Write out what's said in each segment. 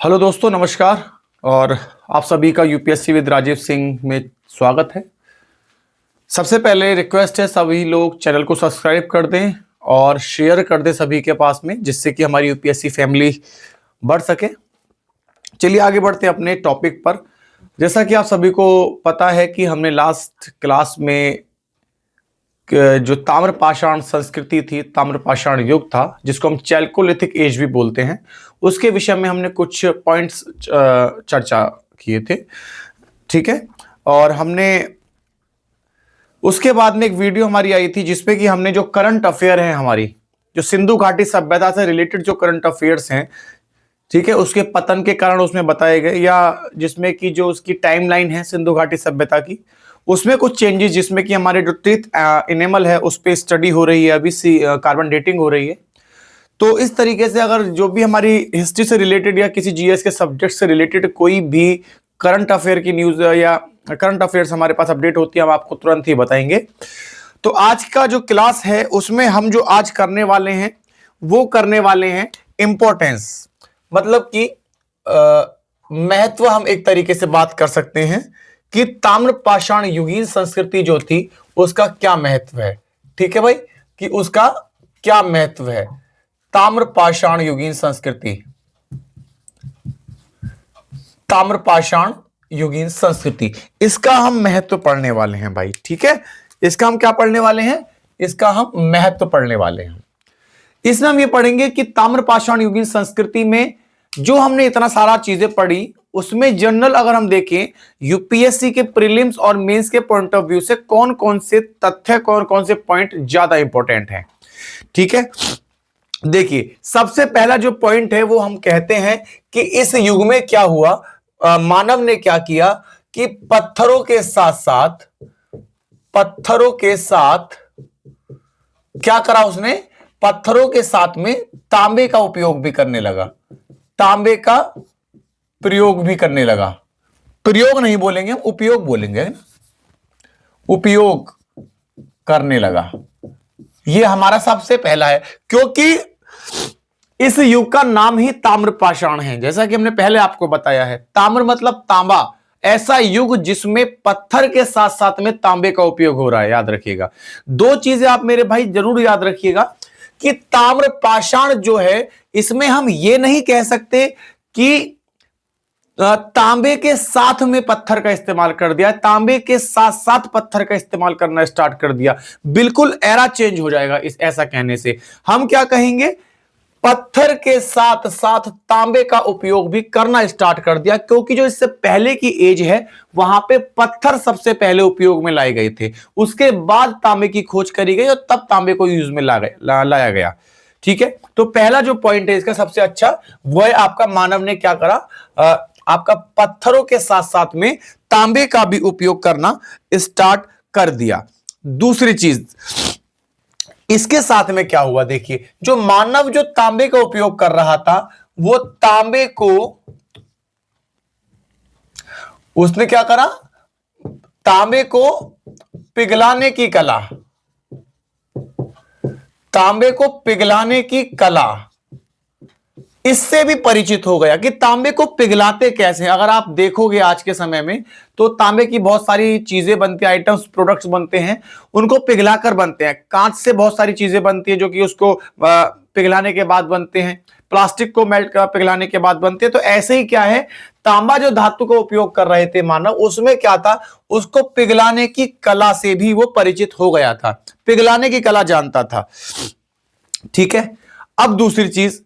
Hello दोस्तों, नमस्कार। और आप सभी का यूपीएससी विद राजीव सिंह में स्वागत है। सबसे पहले रिक्वेस्ट है, सभी लोग चैनल को सब्सक्राइब कर दें और शेयर कर दें सभी के पास में, जिससे कि हमारी यूपीएससी फैमिली बढ़ सके। चलिए आगे बढ़ते हैं अपने टॉपिक पर। जैसा कि आप सभी को पता है कि हमने लास्ट क्लास में जो ताम्रपाषाण संस्कृति थी, ताम्रपाषाण युग था, जिसको हम चैल्कोलिथिक एज भी बोलते हैं, उसके विषय में हमने कुछ पॉइंट्स चर्चा किए थे। ठीक है। और हमने उसके बाद में एक वीडियो हमारी आई थी जिसपे कि हमने जो करंट अफेयर है, हमारी जो सिंधु घाटी सभ्यता से रिलेटेड जो करंट अफेयर्स हैं, ठीक है, उसके पतन के कारण उसमें बताए गए, या जिसमें कि जो उसकी टाइमलाइन है सिंधु घाटी सभ्यता की, उसमें कुछ चेंजेस, जिसमें कि हमारे जो ट्रिथ इनेमल है उस पर स्टडी हो रही है, अभी कार्बन डेटिंग हो रही है। तो इस तरीके से अगर जो भी हमारी हिस्ट्री से रिलेटेड या किसी जीएस के सब्जेक्ट से रिलेटेड कोई भी करंट अफेयर की न्यूज या करंट अफेयर्स हमारे पास अपडेट होती है, हम आपको तुरंत ही बताएंगे। तो आज का जो क्लास है उसमें हम जो आज करने वाले हैं वो करने वाले हैं इंपॉर्टेंस, मतलब कि महत्व। हम एक तरीके से बात कर सकते हैं कि ताम्रपाषाण युगीन संस्कृति जो थी उसका क्या महत्व है। ठीक है भाई, कि उसका क्या महत्व है। ताम्रपाषाण युगीन संस्कृति, ताम्रपाषाण युगीन संस्कृति, इसका हम महत्व पढ़ने वाले हैं भाई। ठीक है, इसका हम क्या पढ़ने वाले हैं, इसका हम महत्व पढ़ने वाले हैं। इसमें हम ये पढ़ेंगे कि ताम्रपाषाण युगीन संस्कृति में जो हमने इतना सारा चीजें पढ़ी, उसमें जनरल अगर हम देखें यूपीएससी के प्रीलिम्स और मेंस के पॉइंट ऑफ व्यू से कौन कौन से तथ्य, कौन कौन से पॉइंट ज्यादा इंपॉर्टेंट हैं। ठीक है, देखिए सबसे पहला जो पॉइंट है वो हम कहते हैं कि इस युग में क्या हुआ, मानव ने क्या किया कि पत्थरों के साथ क्या करा उसने, पत्थरों के साथ में तांबे का उपयोग भी करने लगा, तांबे का प्रयोग भी करने लगा। प्रयोग नहीं बोलेंगे हम, उपयोग बोलेंगे, उपयोग करने लगा। यह हमारा सबसे पहला है, क्योंकि इस युग का नाम ही ताम्रपाषाण है। जैसा कि हमने पहले आपको बताया है, ताम्र मतलब तांबा, ऐसा युग जिसमें पत्थर के साथ साथ में तांबे का उपयोग हो रहा है। याद रखिएगा दो चीजें, आप मेरे भाई जरूर याद रखिएगा कि ताम्रपाषाण जो है, इसमें हम ये नहीं कह सकते कि तांबे के साथ में पत्थर का इस्तेमाल कर दिया, तांबे के साथ साथ पत्थर का इस्तेमाल करना स्टार्ट कर दिया। बिल्कुल एरा चेंज हो जाएगा इस ऐसा कहने से। हम क्या कहेंगे, पत्थर के साथ साथ तांबे का उपयोग भी करना स्टार्ट कर दिया, क्योंकि जो इससे पहले की एज है वहां पे पत्थर सबसे पहले उपयोग में लाए गए थे, उसके बाद तांबे की खोज करी गई और तब तांबे को यूज में लाया गया। ठीक है, तो पहला जो पॉइंट है इसका सबसे अच्छा वो है आपका, मानव ने क्या करा, आपका पत्थरों के साथ साथ में तांबे का भी उपयोग करना स्टार्ट कर दिया। दूसरी चीज इसके साथ में क्या हुआ, देखिए जो मानव जो तांबे का उपयोग कर रहा था, वो तांबे को उसने क्या करा, तांबे को पिघलाने की कला, तांबे को पिघलाने की कला, इससे भी परिचित हो गया कि तांबे को पिघलाते कैसे हैं। अगर आप देखोगे आज के समय में तो तांबे की बहुत सारी चीजें बनती हैं, आइटम्स, प्रोडक्ट्स बनते हैं, उनको पिघलाकर बनते हैं। कांच से बहुत सारी चीजें बनती हैं जो कि उसको पिघलाने के बाद बनते हैं, प्लास्टिक को मेल्ट कर पिघलाने के बाद बनते हैं। तो ऐसे ही क्या है, तांबा जो धातु का उपयोग कर रहे थे मानव, उसमें क्या था, उसको पिघलाने की कला से भी वो परिचित हो गया था, पिघलाने की कला जानता था। ठीक है, अब दूसरी चीज,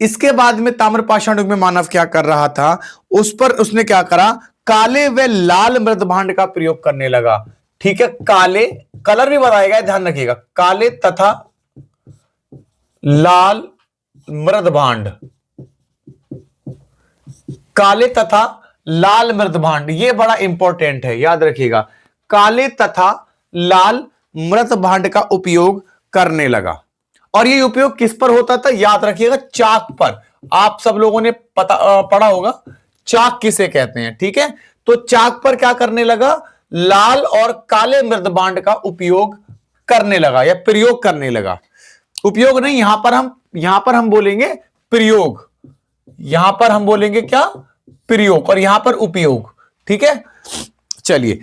इसके बाद में ताम्रपाषाण युग में मानव क्या कर रहा था, उस पर उसने क्या करा, काले व लाल मृदभांड का प्रयोग करने लगा। ठीक है, काले, कलर भी बताएगा, ध्यान रखिएगा, काले तथा लाल मृदभांड, काले तथा लाल मृदभांड, ये बड़ा इंपॉर्टेंट है, याद रखिएगा, काले तथा लाल मृदभांड का उपयोग करने लगा। और ये उपयोग किस पर होता था, याद रखिएगा, चाक पर। आप सब लोगों ने पढ़ा होगा चाक किसे कहते हैं। ठीक है, तो चाक पर क्या करने लगा, लाल और काले मृदभांड का उपयोग करने लगा या प्रयोग करने लगा। उपयोग नहीं, यहां पर हम बोलेंगे प्रयोग, यहां पर हम बोलेंगे क्या, प्रयोग, और यहां पर उपयोग। ठीक है, चलिए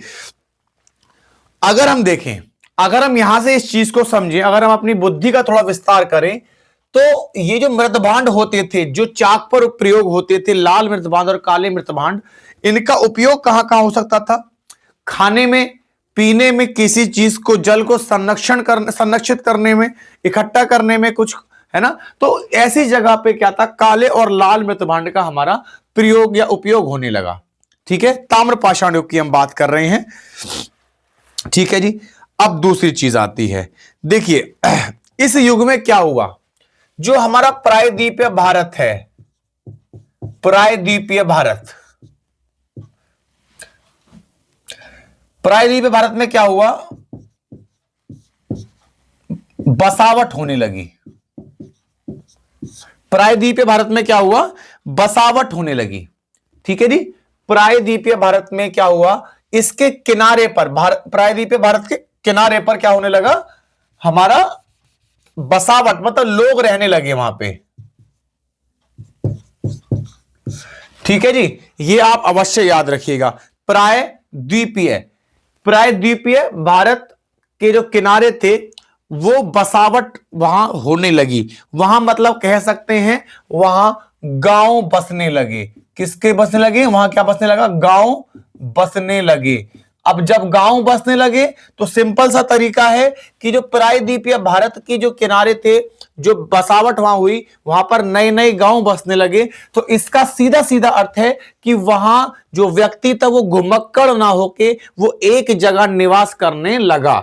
अगर हम देखें, अगर हम यहां से इस चीज को समझें, अगर हम अपनी बुद्धि का थोड़ा विस्तार करें, तो ये जो मृतभांड होते थे, जो चाक पर प्रयोग होते थे, लाल मृतभांड और काले मृतभांड, इनका उपयोग कहां कहां हो सकता था? खाने में, पीने में, किसी चीज को, जल को संरक्षित करने में, इकट्ठा करने में कुछ, है ना। तो ऐसी जगह पे क्या था, काले और लाल मृतभांड का हमारा प्रयोग या उपयोग होने लगा। ठीक है, ताम्र पाषाण युग की हम बात कर रहे हैं। ठीक है जी, अब दूसरी चीज आती है, देखिए इस युग में क्या हुआ, जो हमारा प्रायद्वीपीय भारत है, प्रायद्वीपीय भारत, प्रायद्वीपीय भारत में क्या हुआ, बसावट होने लगी। प्रायद्वीपीय भारत में क्या हुआ, बसावट होने लगी। ठीक है जी, प्रायद्वीपीय भारत में क्या हुआ, इसके किनारे पर, प्रायद्वीपीय भारत के किनारे पर क्या होने लगा, हमारा बसावट, मतलब लोग रहने लगे वहां पे। ठीक है जी, ये आप अवश्य याद रखिएगा, प्रायद्वीपीय, प्रायद्वीपीय भारत के जो किनारे थे वो बसावट वहां होने लगी। वहां मतलब कह सकते हैं वहां गांव बसने लगे। किसके बसने लगे, वहां क्या बसने लगा, गांव बसने लगे। अब जब गांव बसने लगे तो सिंपल सा तरीका है कि जो प्रायद्वीपीय भारत की जो किनारे थे, जो बसावट वहां हुई, वहां पर नए नए गांव बसने लगे। तो इसका सीधा सीधा अर्थ है कि वहां जो व्यक्ति था वो घुमक्कड़ ना होके वो एक जगह निवास करने लगा।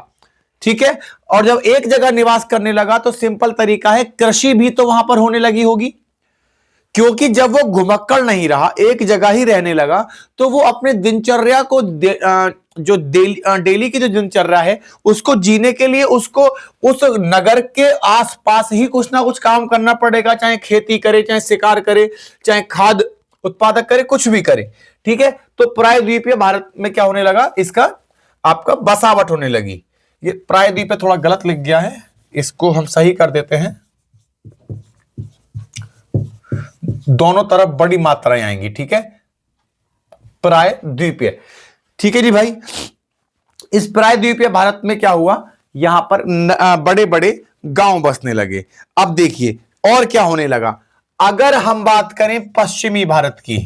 ठीक है, और जब एक जगह निवास करने लगा तो सिंपल तरीका है, कृषि भी तो वहां पर होने लगी होगी, क्योंकि जब वो घुमक्कड़ नहीं रहा, एक जगह ही रहने लगा, तो वो अपने दिनचर्या को जो डेली की जो दिनचर्या है उसको जीने के लिए उसको उस नगर के आसपास ही कुछ ना कुछ काम करना पड़ेगा, चाहे खेती करे, चाहे शिकार करे, चाहे खाद्य उत्पादक करे, कुछ भी करे। ठीक है, तो प्रायद्वीपीय भारत में क्या होने लगा, इसका आपका बसावट होने लगी। ये प्रायद्वीपीय थोड़ा गलत लिख गया है, इसको हम सही कर देते हैं, दोनों तरफ बड़ी मात्राएं आएंगी। ठीक है, प्रायद्वीपीय। ठीक है जी भाई, इस प्रायद्वीपीय भारत में क्या हुआ, यहां पर बड़े बड़े गांव बसने लगे। अब देखिए और क्या होने लगा, अगर हम बात करें पश्चिमी भारत की,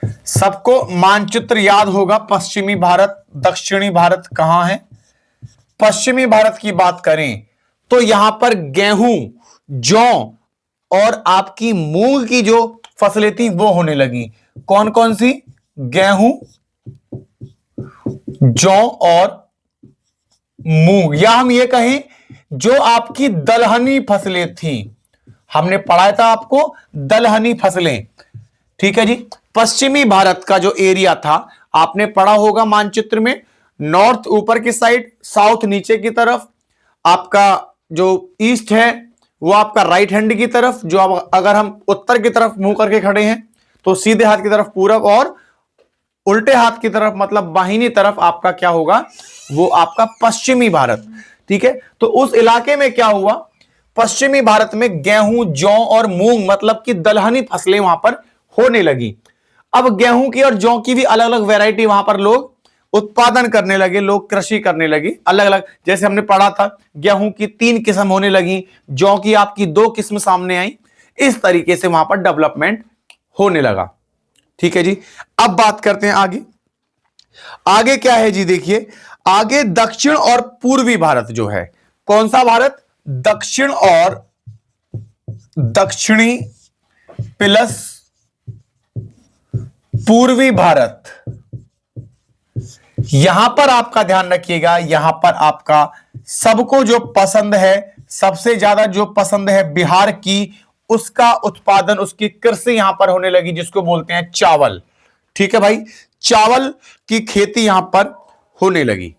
सबको मानचित्र याद होगा, पश्चिमी भारत, दक्षिणी भारत कहां है। पश्चिमी भारत की बात करें तो यहां पर गेहूं, जौ और आपकी मूंग की जो फसलें थी वो होने लगी। कौन कौन सी, गेहूं, जौ और मूंग, या हम ये कहें जो आपकी दलहनी फसलें थी, हमने पढ़ाया था आपको दलहनी फसलें। ठीक है जी, पश्चिमी भारत का जो एरिया था आपने पढ़ा होगा मानचित्र में, नॉर्थ ऊपर की साइड, साउथ नीचे की तरफ, आपका जो ईस्ट है वो आपका राइट हैंड की तरफ, जो अगर हम उत्तर की तरफ मुंह करके खड़े हैं तो सीधे हाथ की तरफ पूरब, और उल्टे हाथ की तरफ मतलब बाहिनी तरफ आपका क्या होगा, वो आपका पश्चिमी भारत। ठीक है, तो उस इलाके में क्या हुआ, पश्चिमी भारत में गेहूं, जौ और मूंग मतलब कि दलहनी फसलें वहां पर होने लगी। अब गेहूं की और जौ की भी अलग अलग वैरायटी वहां पर लोग उत्पादन करने लगे, लोग कृषि करने लगे अलग अलग। जैसे हमने पढ़ा था गेहूं की 3 किस्म होने लगी, जौ की आपकी 2 किस्म सामने आई, इस तरीके से वहां पर डेवलपमेंट होने लगा। ठीक है जी, अब बात करते हैं आगे। आगे क्या है जी, देखिए आगे दक्षिण और पूर्वी भारत जो है, कौन सा भारत, दक्षिण और दक्षिणी प्लस पूर्वी भारत। यहां पर आपका ध्यान रखिएगा, यहां पर आपका सबको जो पसंद है, सबसे ज्यादा जो पसंद है बिहार की, उसका उत्पादन, उसकी कृषि यहां पर होने लगी, जिसको बोलते हैं चावल। ठीक है भाई, चावल की खेती यहां पर होने लगी।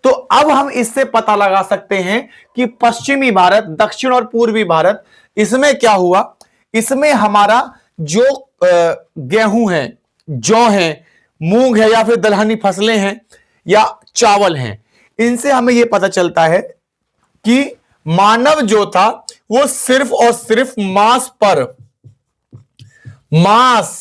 तो अब हम इससे पता लगा सकते हैं कि पश्चिमी भारत, दक्षिण और पूर्वी भारत, इसमें क्या हुआ, इसमें हमारा जो गेहूं है, जौ है, मूंग है, या फिर दलहनी फसलें हैं या चावल हैं, इनसे हमें यह पता चलता है कि मानव जो था वो सिर्फ और सिर्फ मांस पर मांस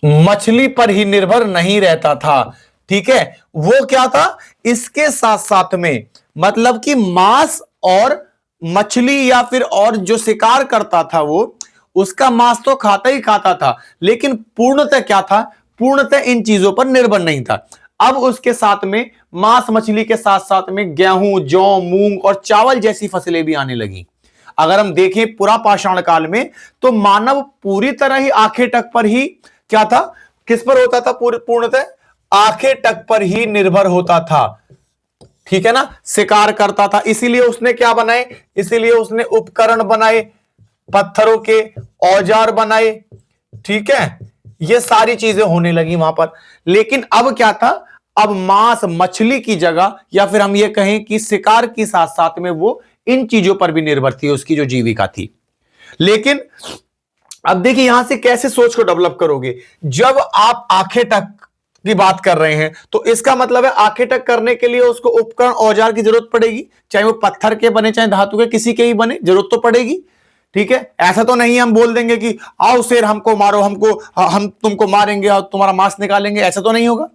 मछली पर ही निर्भर नहीं रहता था। ठीक है, वो क्या था, इसके साथ साथ में मतलब कि मांस और मछली या फिर और जो शिकार करता था वो उसका मांस तो खाता ही खाता था, लेकिन पूर्णतः क्या था, पूर्णतः इन चीजों पर निर्भर नहीं था। अब उसके साथ में मांस मछली के साथ साथ में गेहूं, जौ, मूंग और चावल जैसी फसलें भी आने लगी। अगर हम देखें पुरा पाषाण काल में तो मानव पूरी तरह ही आंखें टक पर ही क्या था, किस पर होता था, पूर्णतः आंखें टक पर ही निर्भर होता था। ठीक है ना, शिकार करता था, इसीलिए उसने क्या बनाए, इसीलिए उसने उपकरण बनाए, पत्थरों के औजार बनाए। ठीक है, ये सारी चीजें होने लगी वहां पर। लेकिन अब क्या था, अब मांस मछली की जगह या फिर हम ये कहें कि शिकार के साथ साथ में वो इन चीजों पर भी निर्भर थी, उसकी जो जीविका थी। लेकिन अब देखिए यहां से कैसे सोच को डेवलप करोगे। जब आप आंखें टक की बात कर रहे हैं तो इसका मतलब है आंखें टक करने के लिए उसको उपकरण औजार की जरूरत पड़ेगी, चाहे वो पत्थर के बने चाहे धातु के, किसी के ही बने, जरूरत तो पड़ेगी। ठीक है, ऐसा तो नहीं हम बोल देंगे कि आओ शेर हमको मारो, हम तुमको मारेंगे और तुम्हारा मांस निकालेंगे, ऐसा तो नहीं होगा।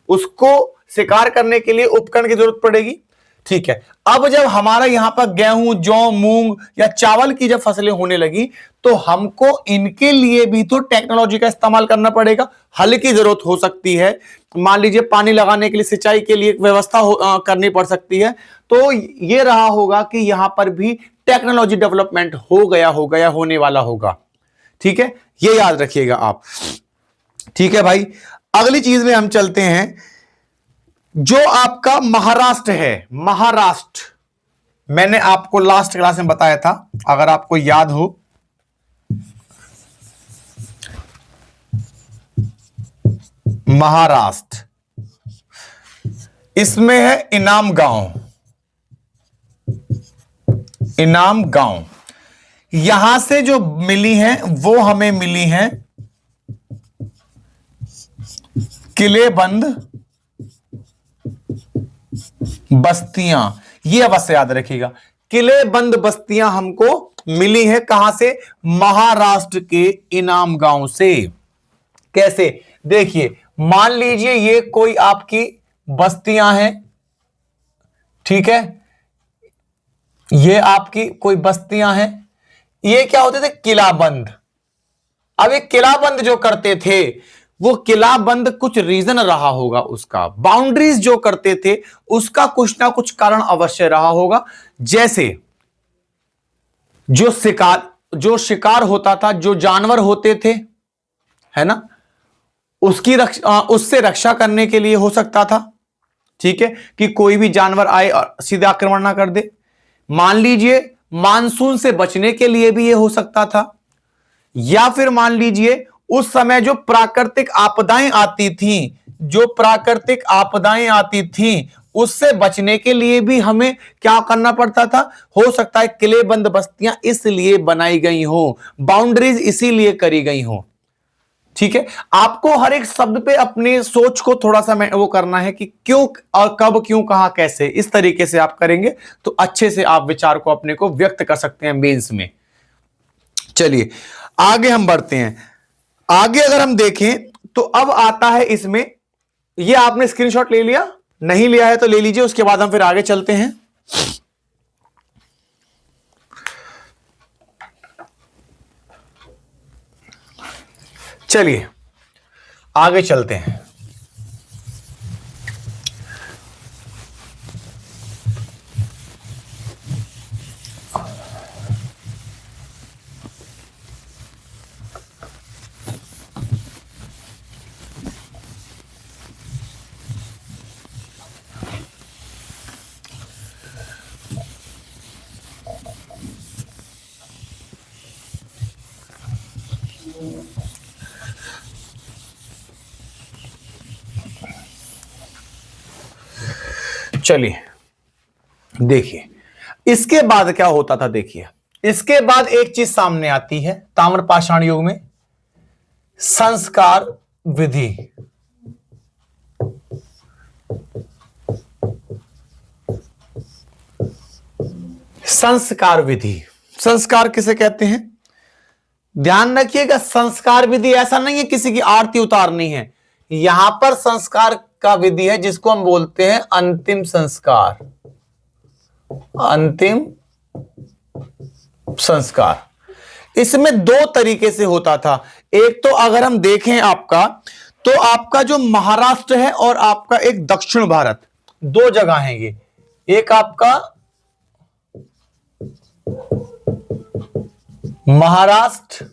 उसको शिकार करने के लिए उपकरण की जरूरत पड़ेगी। ठीक है, अब जब हमारा यहां पर गेहूं, जौ, मूंग या चावल की जब फसलें होने लगी तो हमको इनके लिए भी तो टेक्नोलॉजी का इस्तेमाल करना पड़ेगा। हल की जरूरत हो सकती है, मान लीजिए पानी लगाने के लिए, सिंचाई के लिए व्यवस्था करनी पड़ सकती है। तो यह रहा होगा कि यहां पर भी टेक्नोलॉजी डेवलपमेंट हो गया होगा या होने वाला होगा। ठीक है, यह याद रखिएगा आप। ठीक है भाई, अगली चीज में हम चलते हैं, जो आपका महाराष्ट्र है। महाराष्ट्र मैंने आपको लास्ट क्लास में बताया था, अगर आपको याद हो। महाराष्ट्र, इसमें है इनाम गांव। इनाम गांव यहां से जो मिली हैं वो हमें मिली हैं किलेबंद बस्तियां। ये अवश्य याद रखिएगा, किलेबंद बस्तियां हमको मिली है कहां से, महाराष्ट्र के इनाम गांव से। कैसे, देखिए मान लीजिए ये कोई आपकी बस्तियां हैं। ठीक है, ये आपकी कोई बस्तियां हैं, ये क्या होते थे, किलाबंद। अब ये किलाबंद जो करते थे, वो किलाबंद कुछ रीजन रहा होगा, उसका बाउंड्रीज जो करते थे उसका कुछ ना कुछ कारण अवश्य रहा होगा। जैसे जो शिकार होता था, जो जानवर होते थे, है ना, उससे रक्षा करने के लिए हो सकता था। ठीक है, कि कोई भी जानवर आए और सीधे आक्रमण ना कर दे। मान लीजिए मानसून से बचने के लिए भी यह हो सकता था, या फिर मान लीजिए उस समय जो प्राकृतिक आपदाएं आती थीं, जो प्राकृतिक आपदाएं आती थीं उससे बचने के लिए भी हमें क्या करना पड़ता था। हो सकता है किलेबंद बस्तियां इसलिए बनाई गई हो, बाउंड्रीज इसीलिए करी गई हो। ठीक है, आपको हर एक शब्द पे अपनी सोच को थोड़ा सा वो करना है कि क्यों और कब, क्यों, कहां, कैसे, इस तरीके से आप करेंगे तो अच्छे से आप विचार को अपने को व्यक्त कर सकते हैं मेंस में। चलिए आगे हम बढ़ते हैं। आगे अगर हम देखें तो अब आता है इसमें, ये आपने स्क्रीनशॉट ले लिया, नहीं लिया है तो ले लीजिए, उसके बाद हम फिर आगे चलते हैं। चलिए आगे चलते हैं। चलिए देखिए इसके बाद क्या होता था। देखिए इसके बाद एक चीज सामने आती है ताम्रपाषाण युग में, संस्कार विधि। संस्कार विधि, संस्कार किसे कहते हैं, ध्यान रखिएगा, संस्कार विधि ऐसा नहीं है किसी की आरती उतारनी है, यहां पर संस्कार का विधि है जिसको हम बोलते हैं अंतिम संस्कार। अंतिम संस्कार इसमें दो तरीके से होता था। एक तो अगर हम देखें आपका, तो आपका जो महाराष्ट्र है और आपका एक दक्षिण भारत, दो जगह हैं ये, एक आपका महाराष्ट्र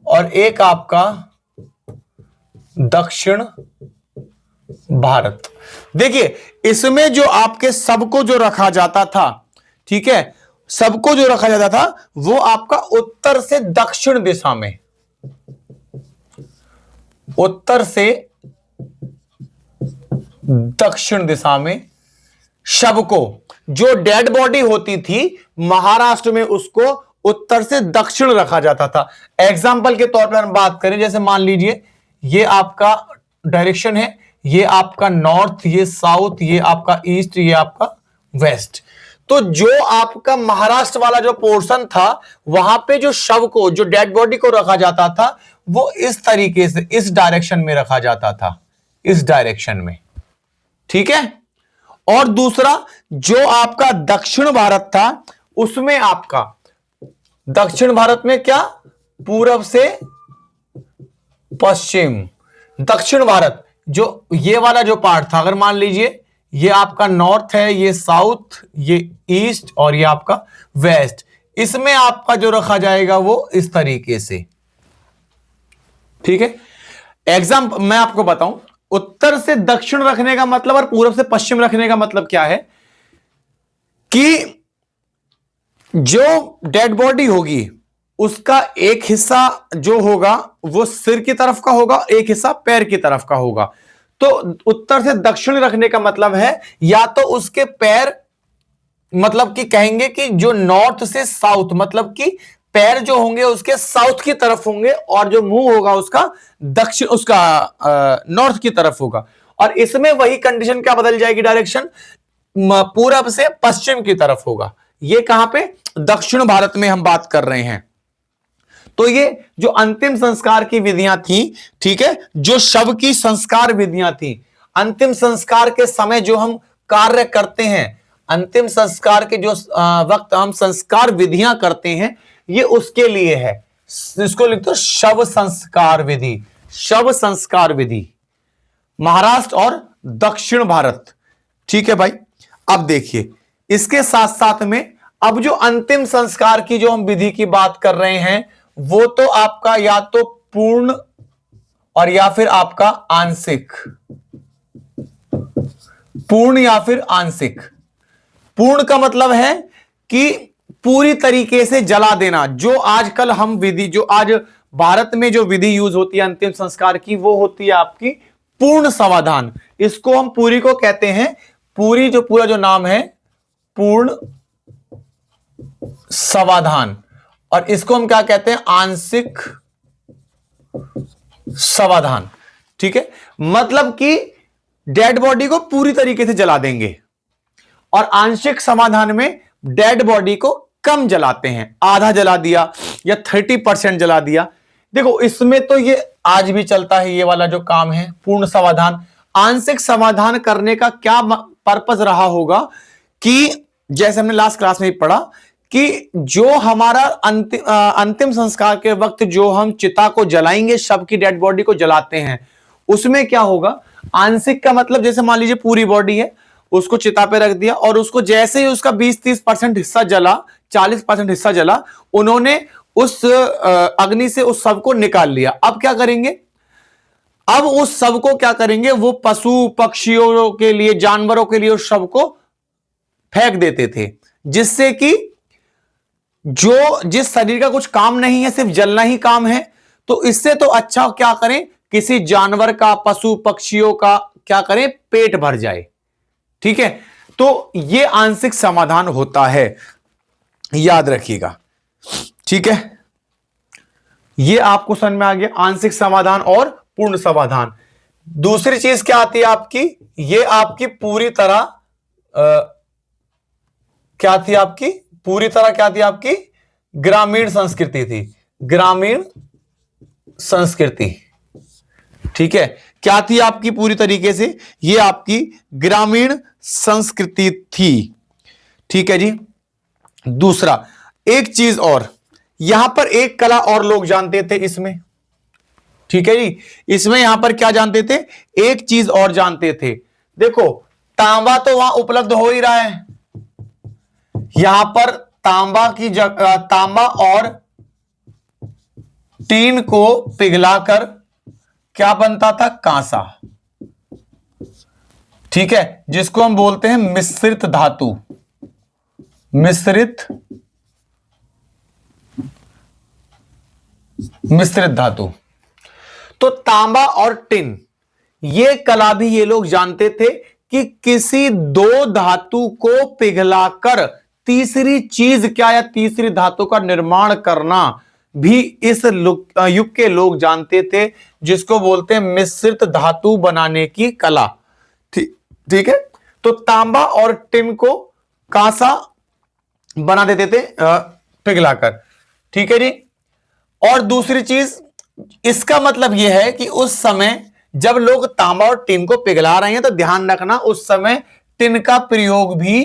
और एक आपका दक्षिण भारत। देखिए इसमें जो आपके सबको जो रखा जाता था, ठीक है, सबको जो रखा जाता था वो आपका उत्तर से दक्षिण दिशा में, उत्तर से दक्षिण दिशा में सबको, जो डेड बॉडी होती थी महाराष्ट्र में उसको उत्तर से दक्षिण रखा जाता था। एग्जाम्पल के तौर पर हम बात करें, जैसे मान लीजिए ये आपका डायरेक्शन है, ये आपका नॉर्थ, ये साउथ, ये आपका ईस्ट, ये आपका वेस्ट। तो जो आपका महाराष्ट्र वाला जो पोर्शन था वहां पे जो शव को, जो डेड बॉडी को रखा जाता था वो इस तरीके से इस डायरेक्शन में रखा जाता था, इस डायरेक्शन में, ठीक है। और दूसरा जो आपका दक्षिण भारत था उसमें आपका दक्षिण भारत में क्या, पूरब से पश्चिम। दक्षिण भारत जो ये वाला जो पार्ट था, अगर मान लीजिए ये आपका नॉर्थ है, ये साउथ, ये ईस्ट और ये आपका वेस्ट, इसमें आपका जो रखा जाएगा वो इस तरीके से, ठीक है। एग्जाम्पल मैं आपको बताऊं, उत्तर से दक्षिण रखने का मतलब और पूरब से पश्चिम रखने का मतलब क्या है कि जो डेड बॉडी होगी उसका एक हिस्सा जो होगा वो सिर की तरफ का होगा, एक हिस्सा पैर की तरफ का होगा। तो उत्तर से दक्षिण रखने का मतलब है या तो उसके पैर, मतलब कि कहेंगे कि जो नॉर्थ से साउथ, मतलब कि पैर जो होंगे उसके साउथ की तरफ होंगे और जो मुंह होगा उसका दक्षिण, उसका नॉर्थ की तरफ होगा। और इसमें वही कंडीशन क्या बदल जाएगी, डायरेक्शन पूरब से पश्चिम की तरफ होगा। ये कहां पे, दक्षिण भारत में हम बात कर रहे हैं। तो ये जो अंतिम संस्कार की विधियां थी, ठीक है, जो शव की संस्कार विधियां थी, अंतिम संस्कार के समय जो हम कार्य करते हैं, अंतिम संस्कार के जो वक्त हम संस्कार विधियां करते हैं, ये उसके लिए है। इसको लिख दो शव संस्कार विधि, शव संस्कार विधि, महाराष्ट्र और दक्षिण भारत, ठीक है भाई। अब देखिए इसके साथ साथ में अब जो अंतिम संस्कार की जो हम विधि की बात कर रहे हैं वो तो आपका या तो पूर्ण और या फिर आपका आंशिक, पूर्ण या फिर आंशिक। पूर्ण का मतलब है कि पूरी तरीके से जला देना। जो आजकल हम विधि, जो आज भारत में जो विधि यूज होती है अंतिम संस्कार की, वो होती है आपकी पूर्ण समाधान। इसको हम पूरी को कहते हैं, पूरी जो पूरा जो नाम है पूर्ण समाधान, और इसको हम क्या कहते हैं, आंशिक समाधान, ठीक है। मतलब कि डेड बॉडी को पूरी तरीके से जला देंगे और आंशिक समाधान में डेड बॉडी को कम जलाते हैं, आधा जला दिया या 30% जला दिया। देखो इसमें तो ये आज भी चलता है, ये वाला जो काम है पूर्ण समाधान। आंशिक समाधान करने का क्या पर्पस रहा होगा कि जैसे हमने लास्ट क्लास में पढ़ा कि जो हमारा अंतिम संस्कार के वक्त जो हम चिता को जलाएंगे, शव की डेड बॉडी को जलाते हैं, उसमें क्या होगा, आंशिक का मतलब जैसे मान लीजिए पूरी बॉडी है, उसको चिता पे रख दिया और उसको जैसे ही उसका 20-30% हिस्सा जला, 40% हिस्सा जला, उन्होंने उस अग्नि से उस शव को निकाल लिया। अब क्या करेंगे, अब उस शव को क्या करेंगे, वो पशु पक्षियों के लिए, जानवरों के लिए उस शव को फेंक देते थे, जिससे कि जो जिस शरीर का कुछ काम नहीं है, सिर्फ जलना ही काम है, तो इससे तो अच्छा क्या करें, किसी जानवर का, पशु पक्षियों का क्या करें, पेट भर जाए, ठीक है। तो ये आंशिक समाधान होता है, याद रखिएगा, ठीक है। ये आपको समझ में आ गया, आंशिक समाधान और पूर्ण समाधान। दूसरी चीज क्या आती है आपकी, ये आपकी पूरी तरह क्या थी, आपकी पूरी तरह क्या थी, आपकी ग्रामीण संस्कृति थी। ग्रामीण संस्कृति। ठीक है, क्या थी आपकी पूरी तरीके से, ये आपकी ग्रामीण संस्कृति थी। ठीक है जी। दूसरा एक चीज और, यहां पर एक कला और लोग जानते थे इसमें। ठीक है जी, इसमें यहां पर क्या जानते थे, एक चीज और जानते थे। देखो तांबा तो वहां उपलब्ध हो ही रहा है, यहां पर तांबा की जगह तांबा और टीन को पिघलाकर क्या बनता था, कांसा। ठीक है, जिसको हम बोलते हैं मिश्रित धातु, मिश्रित धातु। तो तांबा और टिन, ये कला भी ये लोग जानते थे कि किसी दो धातु को पिघलाकर तीसरी चीज क्या या तीसरी धातु का निर्माण करना भी इस युग के लोग जानते थे, जिसको बोलते हैं मिश्रित धातु बनाने की कला। ठीक है, तो तांबा और टिन को कांसा बना देते थे पिघलाकर। ठीक है जी। और दूसरी चीज, इसका मतलब यह है कि उस समय जब लोग तांबा और टिन को पिघला रहे हैं तो ध्यान रखना उस समय टिन का प्रयोग भी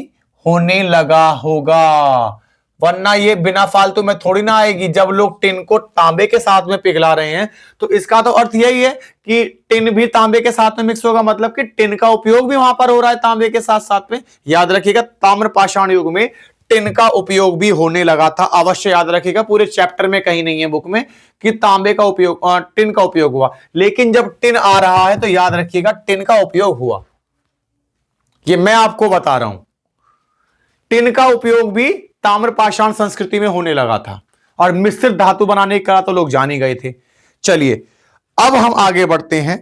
होने लगा होगा, वरना ये बिना फालतू में थोड़ी ना आएगी। जब लोग टिन को तांबे के साथ में पिघला रहे हैं तो इसका तो अर्थ यही है कि टिन भी तांबे के साथ में मिक्स होगा, मतलब कि टिन का उपयोग भी वहां पर हो रहा है तांबे के साथ साथ में। याद रखिएगा ताम्रपाषाण युग में टिन का उपयोग भी होने लगा था, अवश्य याद रखिएगा। पूरे चैप्टर में कहीं नहीं है बुक में कि तांबे का उपयोग टिन का उपयोग हुआ, लेकिन जब टिन आ रहा है तो याद रखिएगा टिन का उपयोग हुआ, ये मैं आपको बता रहा हूं। टिन का उपयोग भी ताम्रपाषाण संस्कृति में होने लगा था, और मिश्रित धातु बनाने का तो लोग जान ही गए थे। चलिए अब हम आगे बढ़ते हैं।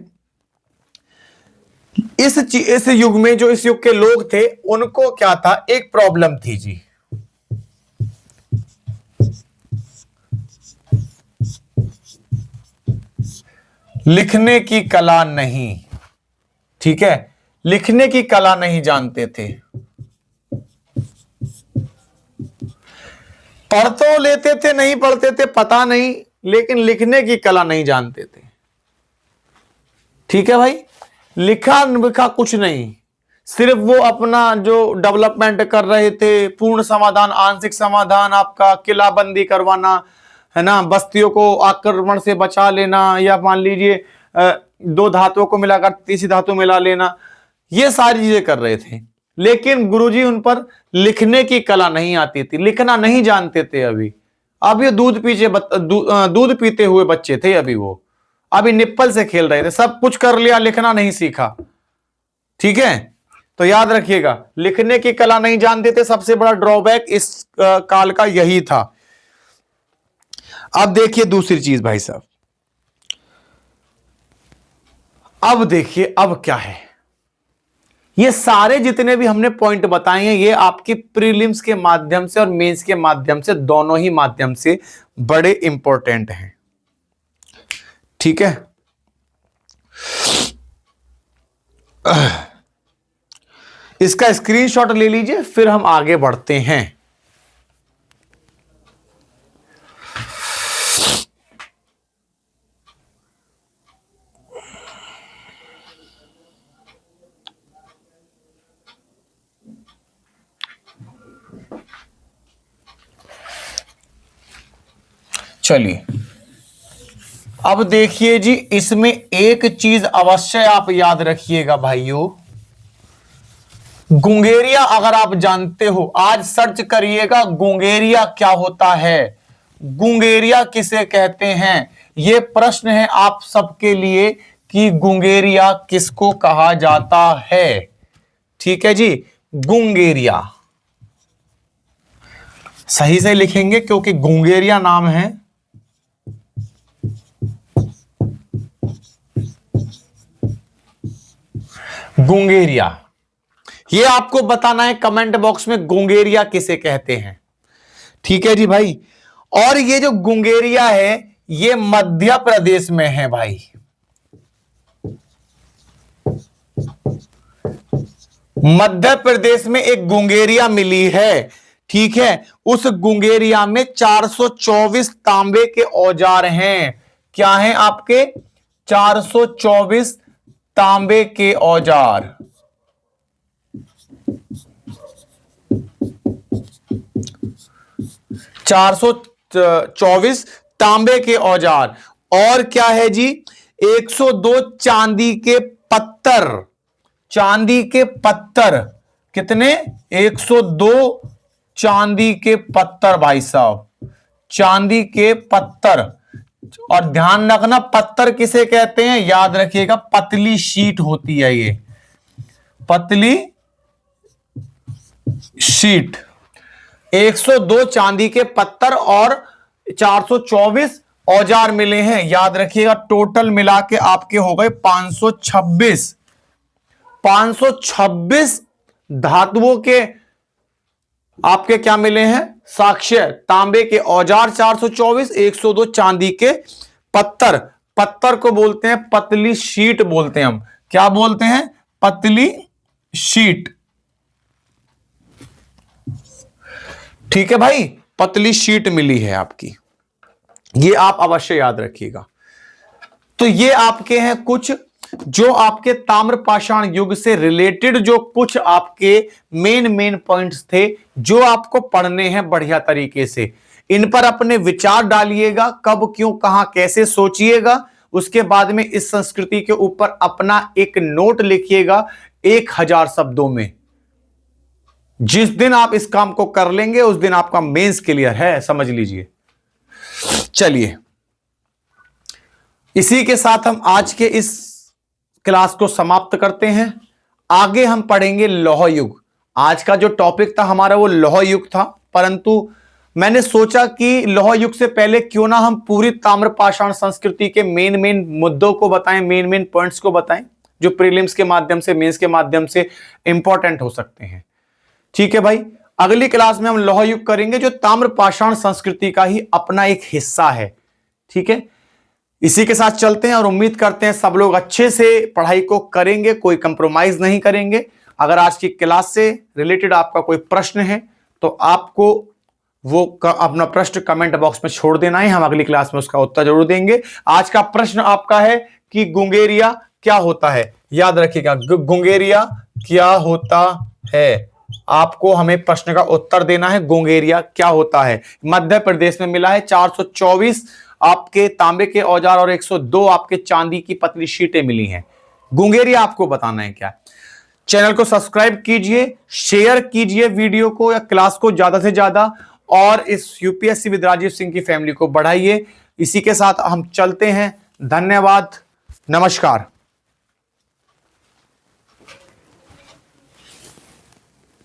इस युग में जो इस युग के लोग थे उनको क्या था, एक प्रॉब्लम थी जी, लिखने की कला नहीं। ठीक है, लिखने की कला नहीं जानते थे। पढ़ तो लेते थे, नहीं पढ़ते थे पता नहीं, लेकिन लिखने की कला नहीं जानते थे। ठीक है भाई, लिखा लिखा कुछ नहीं, सिर्फ वो अपना जो डेवलपमेंट कर रहे थे, पूर्ण समाधान, आंशिक समाधान, आपका किलाबंदी करवाना है ना, बस्तियों को आक्रमण से बचा लेना, या मान लीजिए दो धातुओं को मिलाकर तीसरी धातु मिला लेना, ये सारी चीजें कर रहे थे। लेकिन गुरुजी उन पर लिखने की कला नहीं आती थी, लिखना नहीं जानते थे। अभी दूध पीते हुए बच्चे थे, वो अभी निप्पल से खेल रहे थे, सब कुछ कर लिया, लिखना नहीं सीखा। ठीक है, तो याद रखिएगा लिखने की कला नहीं जानते थे, सबसे बड़ा ड्रॉबैक इस काल का यही था। अब देखिए दूसरी चीज भाई साहब, अब देखिए अब क्या है, ये सारे जितने भी हमने पॉइंट बताए हैं ये आपके प्रीलिम्स के माध्यम से और मेंस के माध्यम से, दोनों ही माध्यम से बड़े इंपॉर्टेंट हैं। ठीक है, इसका स्क्रीनशॉट ले लीजिए, फिर हम आगे बढ़ते हैं। चलिए अब देखिए जी, इसमें एक चीज अवश्य आप याद रखिएगा भाइयों, गुंगेरिया अगर आप जानते हो, आज सर्च करिएगा गुंगेरिया क्या होता है, गुंगेरिया किसे कहते हैं। यह प्रश्न है आप सबके लिए कि गुंगेरिया किसको कहा जाता है। ठीक है जी, गुंगेरिया सही से लिखेंगे क्योंकि गुंगेरिया नाम है। गुंगेरिया, ये आपको बताना है कमेंट बॉक्स में गुंगेरिया किसे कहते हैं। ठीक है जी भाई, और ये जो गुंगेरिया है ये मध्य प्रदेश में है भाई, मध्य प्रदेश में एक गुंगेरिया मिली है। ठीक है, उस गुंगेरिया में 424 तांबे के औजार हैं। क्या हैं आपके? 424 तांबे के औजार। 424 तांबे के औजार। और क्या है जी? 102 चांदी के पत्थर। चांदी के पत्थर कितने? 102 चांदी के पत्थर भाई साहब, चांदी के पत्थर। और ध्यान रखना, पत्थर किसे कहते हैं? याद रखिएगा, पतली शीट होती है ये, पतली शीट। 102 चांदी के पत्थर और 424 औजार मिले हैं। याद रखिएगा, टोटल मिला के आपके हो गए 526। 526 धातुओं के आपके क्या मिले हैं? साक्ष्य। तांबे के औजार 424, 102 चांदी के पत्थर। पत्थर को बोलते हैं पतली शीट, बोलते हैं हम। क्या बोलते हैं? पतली शीट। ठीक है भाई, पतली शीट मिली है आपकी, ये आप अवश्य याद रखिएगा। तो ये आपके हैं कुछ जो आपके ताम्रपाषाण युग से रिलेटेड जो कुछ आपके मेन पॉइंट्स थे जो आपको पढ़ने हैं बढ़िया तरीके से। इन पर अपने विचार डालिएगा, कब क्यों कहां कैसे सोचिएगा। उसके बाद में इस संस्कृति के ऊपर अपना एक नोट लिखिएगा 1000 शब्दों में। जिस दिन आप इस काम को कर लेंगे उस दिन आपका मेंस क्लियर है, समझ लीजिए। चलिए, इसी के साथ हम आज के इस क्लास को समाप्त करते हैं। आगे हम पढ़ेंगे लौह युग। आज का जो टॉपिक था हमारा वो लौह युग था, परंतु मैंने सोचा कि लौह युग से पहले क्यों ना हम पूरी ताम्रपाषाण संस्कृति के मेन मुद्दों को बताएं, मेन पॉइंट्स को बताएं, जो प्रीलिम्स के माध्यम से, मेंस के माध्यम से इंपॉर्टेंट हो सकते हैं। ठीक है भाई, अगली क्लास में हम लौह युग करेंगे जो ताम्रपाषाण संस्कृति का ही अपना एक हिस्सा है। ठीक है, इसी के साथ चलते हैं और उम्मीद करते हैं सब लोग अच्छे से पढ़ाई को करेंगे, कोई कंप्रोमाइज नहीं करेंगे। अगर आज की क्लास से रिलेटेड आपका कोई प्रश्न है तो आपको वो अपना प्रश्न कमेंट बॉक्स में छोड़ देना है, हम अगली क्लास में उसका उत्तर जरूर देंगे। आज का प्रश्न आपका है कि गुंगेरिया क्या होता है। याद रखिएगा, गुंगेरिया क्या होता है, आपको हमें प्रश्न का उत्तर देना है। गुंगेरिया क्या होता है? मध्य प्रदेश में मिला है। 424 आपके तांबे के औजार और 102 आपके चांदी की पतली शीटें मिली हैं। गुंगेरिया आपको बताना है क्या। चैनल को सब्सक्राइब कीजिए, शेयर कीजिए वीडियो को या क्लास को ज्यादा से ज्यादा, और इस यूपीएससी विद राजीव सिंह की फैमिली को बढ़ाइए। इसी के साथ हम चलते हैं। धन्यवाद, नमस्कार।